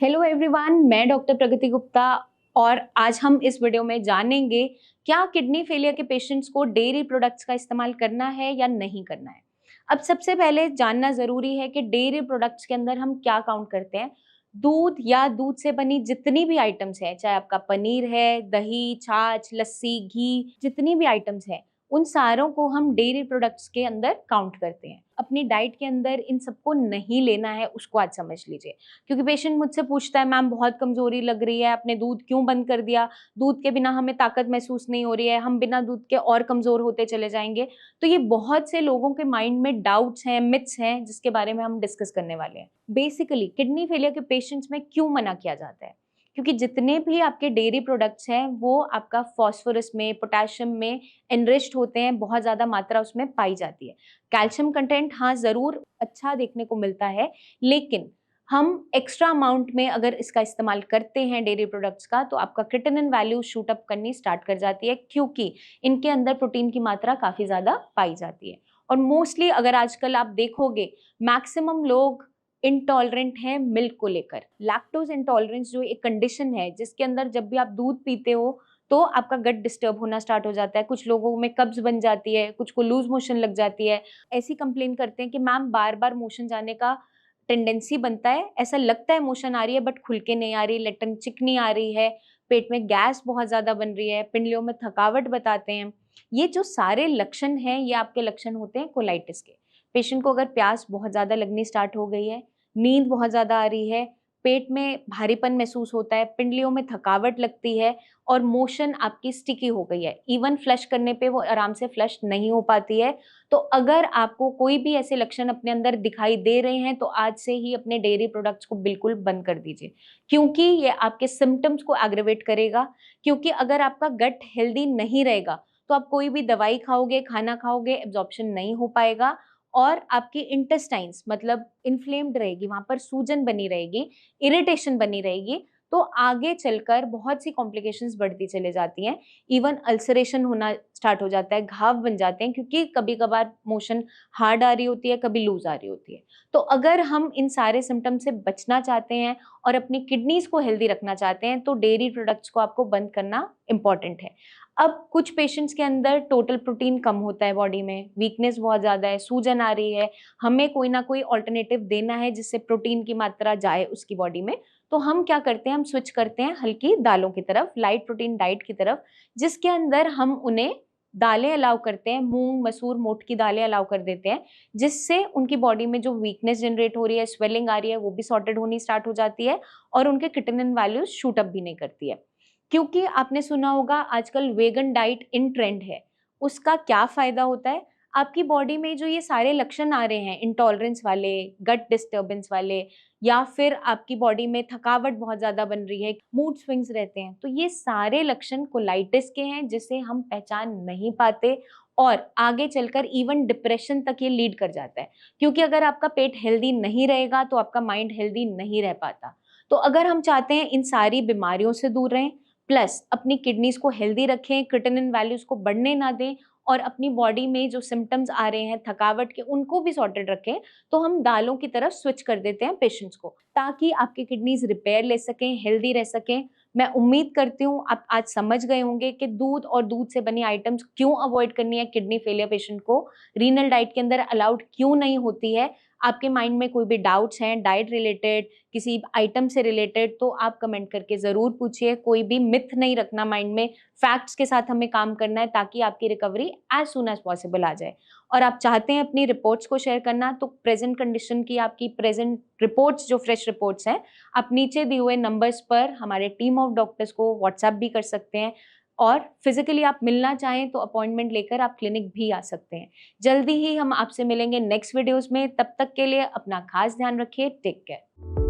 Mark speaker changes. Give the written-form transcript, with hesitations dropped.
Speaker 1: Hello everyone, मैं doctor प्रगति गुप्ता और आज हम इस वीडियो में जानेंगे क्या किडनी फेलियर के पेशेंट्स को डेयरी प्रोडक्ट्स का इस्तेमाल करना है या नहीं करना है। अब सबसे पहले जानना ज़रूरी है कि डेयरी प्रोडक्ट्स के अंदर हम क्या काउंट करते हैं। दूध या दूध से बनी जितनी भी आइटम्स हैं, चाहे आपका पनीर है, दही, छाछ, लस्सी, घी, जितनी भी आइटम्स हैं, उन सारों को हम डेयरी प्रोडक्ट्स के अंदर काउंट करते हैं। अपनी डाइट के अंदर इन सबको नहीं लेना है, उसको आज समझ लीजिए। क्योंकि पेशेंट मुझसे पूछता है, मैम बहुत कमजोरी लग रही है, आपने दूध क्यों बंद कर दिया, दूध के बिना हमें ताकत महसूस नहीं हो रही है, हम बिना दूध के और कमजोर होते चले जाएंगे। तो ये बहुत से लोगों के माइंड में डाउट्स हैं, मिथ्स हैं, जिसके बारे में हम डिस्कस करने वाले हैं। बेसिकली किडनी फेलियर के पेशेंट्स में क्यों मना किया जाता है? क्योंकि जितने भी आपके डेयरी प्रोडक्ट्स हैं वो आपका फॉस्फोरस में, पोटेशियम में एनरिच्ड होते हैं, बहुत ज़्यादा मात्रा उसमें पाई जाती है। कैल्शियम कंटेंट हाँ ज़रूर अच्छा देखने को मिलता है, लेकिन हम एक्स्ट्रा अमाउंट में अगर इसका इस्तेमाल करते हैं डेयरी प्रोडक्ट्स का, तो आपका क्रिएटिनिन वैल्यू शूट अप करनी स्टार्ट कर जाती है, क्योंकि इनके अंदर प्रोटीन की मात्रा काफ़ी ज़्यादा पाई जाती है। और मोस्टली अगर आजकल आप देखोगे, मैक्सिमम लोग इंटॉलरेंट हैं मिल्क को लेकर। लैक्टोज इंटॉलरेंस जो एक कंडीशन है जिसके अंदर जब भी आप दूध पीते हो तो आपका गट डिस्टर्ब होना स्टार्ट हो जाता है, कुछ लोगों में कब्ज बन जाती है, कुछ को लूज मोशन लग जाती है। ऐसी कंप्लेन करते हैं कि मैम बार बार मोशन जाने का टेंडेंसी बनता है, ऐसा लगता है मोशन आ रही है बट खुल के नहीं आ रही, लेटन चिकनी आ रही है, पेट में गैस बहुत ज्यादा बन रही है, पिंडलियों में थकावट बताते हैं। ये जो सारे लक्षण हैं ये आपके लक्षण होते हैं कोलाइटिस के। पेशेंट को अगर प्यास बहुत ज्यादा लगनी स्टार्ट हो गई है, नींद बहुत ज्यादा आ रही है, पेट में भारीपन महसूस होता है, पिंडलियों में थकावट लगती है और मोशन आपकी स्टिकी हो गई है, इवन फ्लश करने पे वो आराम से फ्लश नहीं हो पाती है। तो अगर आपको कोई भी ऐसे लक्षण अपने अंदर दिखाई दे रहे हैं तो आज से ही अपने डेयरी प्रोडक्ट्स को बिल्कुल बंद कर दीजिए, क्योंकि ये आपके सिम्टम्स को एग्रेवेट करेगा। क्योंकि अगर आपका गट हेल्दी नहीं रहेगा तो आप कोई भी दवाई खाओगे, खाना खाओगे, एब्जॉर्प्शन नहीं हो पाएगा और आपकी इंटेस्टाइन्स मतलब इन्फ्लेम्ड रहेगी, वहां पर सूजन बनी रहेगी, इरिटेशन बनी रहेगी। तो आगे चलकर बहुत सी कॉम्प्लिकेशंस बढ़ती चले जाती हैं, इवन अल्सरेशन होना स्टार्ट हो जाता है, घाव बन जाते हैं, क्योंकि कभी कभार मोशन हार्ड आ रही होती है, कभी लूज आ रही होती है। तो अगर हम इन सारे सिम्टम से बचना चाहते हैं और अपनी किडनीज को हेल्दी रखना चाहते हैं तो डेयरी प्रोडक्ट्स को आपको बंद करना इंपॉर्टेंट है। अब कुछ पेशेंट्स के अंदर टोटल प्रोटीन कम होता है, बॉडी में वीकनेस बहुत ज़्यादा है, सूजन आ रही है, हमें कोई ना कोई ऑल्टरनेटिव देना है जिससे प्रोटीन की मात्रा जाए उसकी बॉडी में। तो हम क्या करते हैं, हम स्विच करते हैं हल्की दालों की तरफ, लाइट प्रोटीन डाइट की तरफ, जिसके अंदर हम उन्हें दालें अलाउ करते हैं, मूंग, मसूर, मोठ की दालें अलाउ कर देते हैं, जिससे उनकी बॉडी में जो वीकनेस जनरेट हो रही है, स्वेलिंग आ रही है, वो भी सॉर्टेड होनी स्टार्ट हो जाती है और उनके क्रिएटिनिन वैल्यूज शूट अप भी नहीं करती है। क्योंकि आपने सुना होगा आजकल वेगन डाइट इन ट्रेंड है। उसका क्या फायदा होता है? आपकी बॉडी में जो ये सारे लक्षण आ रहे हैं, इंटॉलरेंस वाले, गट डिस्टर्बेंस वाले, या फिर आपकी बॉडी में थकावट बहुत ज्यादा बन रही है, मूड स्विंग्स रहते हैं, तो ये सारे लक्षण कोलाइटिस के हैं जिसे हम पहचान नहीं पाते और आगे चलकर इवन डिप्रेशन तक ये लीड कर जाता है। क्योंकि अगर आपका पेट हेल्दी नहीं रहेगा तो आपका माइंड हेल्दी नहीं रह पाता। तो अगर हम चाहते हैं इन सारी बीमारियों से दूर रहें, प्लस अपनी किडनीज को हेल्दी रखें, क्रिएटिनिन वैल्यूज को बढ़ने ना दें और अपनी बॉडी में जो सिम्टम्स आ रहे हैं थकावट के उनको भी सॉर्टेड रखें, तो हम दालों की तरफ स्विच कर देते हैं पेशेंट्स को, ताकि आपकी किडनीज रिपेयर ले सकें, हेल्दी रह सकें। मैं उम्मीद करती हूँ आप आज समझ गए होंगे कि दूध और दूध से बनी आइटम्स क्यों अवॉइड करनी है किडनी फेलियर पेशेंट को, रीनल डाइट के अंदर अलाउड क्यों नहीं होती है। आपके माइंड में कोई भी डाउट्स हैं डाइट रिलेटेड, किसी आइटम से रिलेटेड, तो आप कमेंट करके ज़रूर पूछिए। कोई भी मिथ नहीं रखना माइंड में, फैक्ट्स के साथ हमें काम करना है ताकि आपकी recovery as soon as possible आ जाए। और आप चाहते हैं अपनी रिपोर्ट्स को शेयर करना, तो प्रेजेंट कंडीशन की आपकी प्रेजेंट रिपोर्ट्स, जो फ्रेश रिपोर्ट्स हैं, आप नीचे दिए हुए नंबर्स पर हमारे टीम ऑफ डॉक्टर्स को व्हाट्सएप भी कर सकते हैं और फिजिकली आप मिलना चाहें तो अपॉइंटमेंट लेकर आप क्लिनिक भी आ सकते हैं। जल्दी ही हम आपसे मिलेंगे नेक्स्ट वीडियोस में, तब तक के लिए अपना खास ध्यान रखिए। Take care.